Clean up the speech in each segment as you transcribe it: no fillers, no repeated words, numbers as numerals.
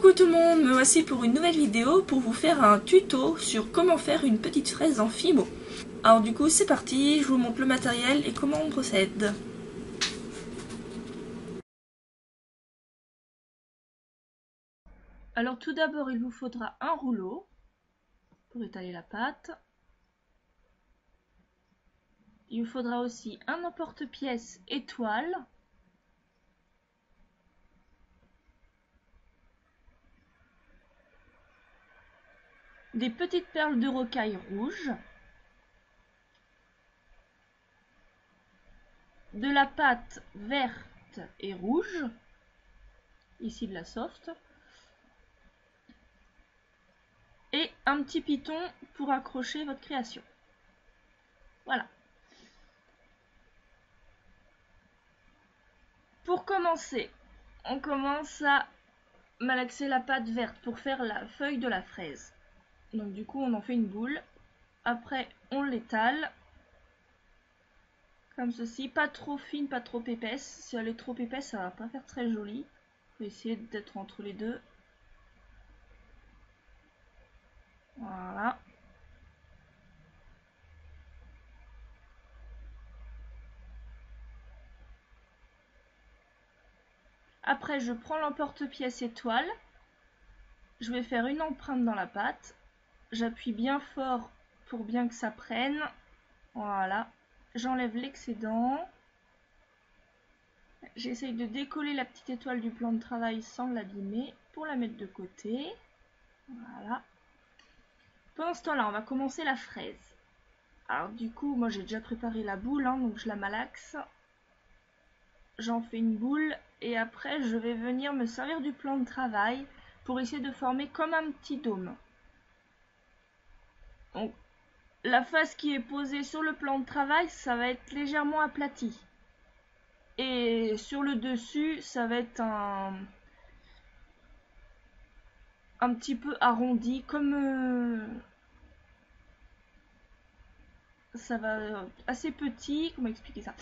Coucou tout le monde, me voici pour une nouvelle vidéo pour vous faire un tuto sur comment faire une petite fraise en Fimo. Alors du coup c'est parti, je vous montre le matériel et comment on procède. Alors tout d'abord il vous faudra un rouleau pour étaler la pâte. Il vous faudra aussi un emporte-pièce étoile. Des petites perles de rocaille rouge. De la pâte verte et rouge. Ici de la soft. Et un petit piton pour accrocher votre création. Voilà. Pour commencer, on commence à malaxer la pâte verte pour faire la feuille de la fraise. Donc du coup on en fait une boule. Après on l'étale. Comme ceci. Pas trop fine, pas trop épaisse. Si elle est trop épaisse, ça va pas faire très joli. Il faut essayer d'être entre les deux. Voilà. Après je prends l'emporte-pièce étoile. Je vais faire une empreinte dans la pâte. J'appuie bien fort pour bien que ça prenne. Voilà. J'enlève l'excédent. J'essaye de décoller la petite étoile du plan de travail sans l'abîmer pour la mettre de côté. Voilà. Pendant ce temps-là, on va commencer la fraise. Alors du coup, moi j'ai déjà préparé la boule, donc je la malaxe. J'en fais une boule et après je vais venir me servir du plan de travail pour essayer de former comme un petit dôme. Donc la face qui est posée sur le plan de travail, ça va être légèrement aplati. Et sur le dessus, ça va être un petit peu arrondi, comme ça va assez petit, comment expliquer ça,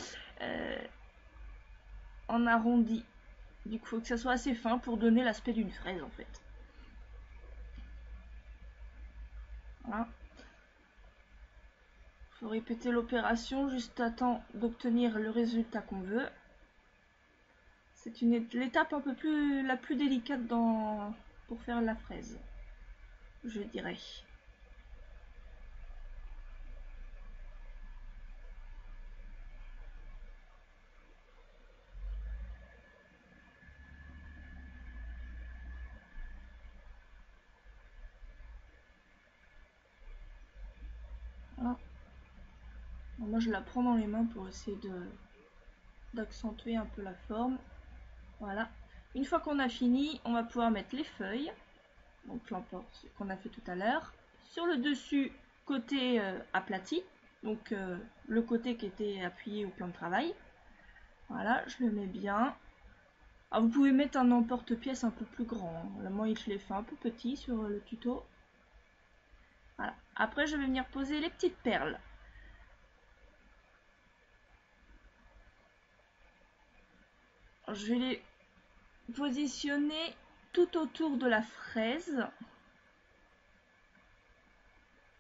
en arrondi. Du coup, il faut que ça soit assez fin pour donner l'aspect d'une fraise en fait. Voilà. Il faut répéter l'opération juste à temps d'obtenir le résultat qu'on veut. C'est l'étape un peu la plus délicate pour faire la fraise, je dirais. Voilà. Alors moi je la prends dans les mains pour essayer d'accentuer un peu la forme. Voilà. Une fois qu'on a fini, on va pouvoir mettre les feuilles, donc l'emporte qu'on a fait tout à l'heure, sur le dessus côté aplati, donc le côté qui était appuyé au plan de travail. Voilà, je le mets bien. Alors vous pouvez mettre un emporte-pièce un peu plus grand. Là, moi je l'ai fait un peu petit sur le tuto. Voilà. Après je vais venir poser les petites perles. Alors, je vais les positionner tout autour de la fraise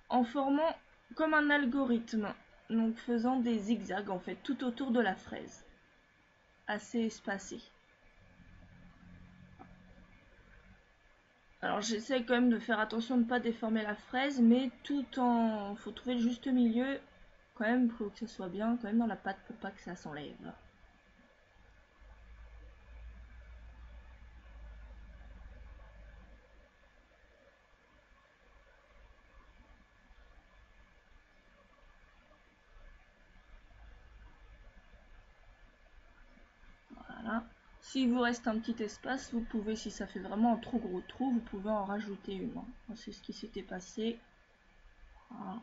en formant comme un algorithme, donc faisant des zigzags en fait tout autour de la fraise, assez espacés. Alors j'essaie quand même de faire attention de ne pas déformer la fraise, mais faut trouver le juste milieu quand même, faut que ça soit bien quand même dans la pâte pour pas que ça s'enlève. Voilà. S'il vous reste un petit espace, vous pouvez, si ça fait vraiment un trop gros trou, vous pouvez en rajouter une. C'est ce qui s'était passé. Voilà.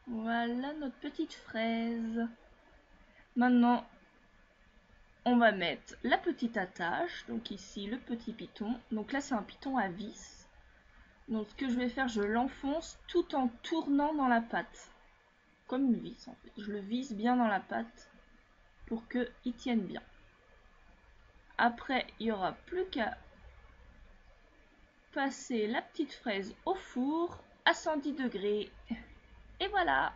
Voilà notre petite fraise. Maintenant, on va mettre la petite attache, donc ici le petit piton. Donc là c'est un piton à vis. Donc ce que je vais faire, je l'enfonce tout en tournant dans la pâte. Comme une vis en fait. Je le vise bien dans la pâte pour qu'il tienne bien. Après, il n'y aura plus qu'à passer la petite fraise au four à 110 degrés. Et voilà!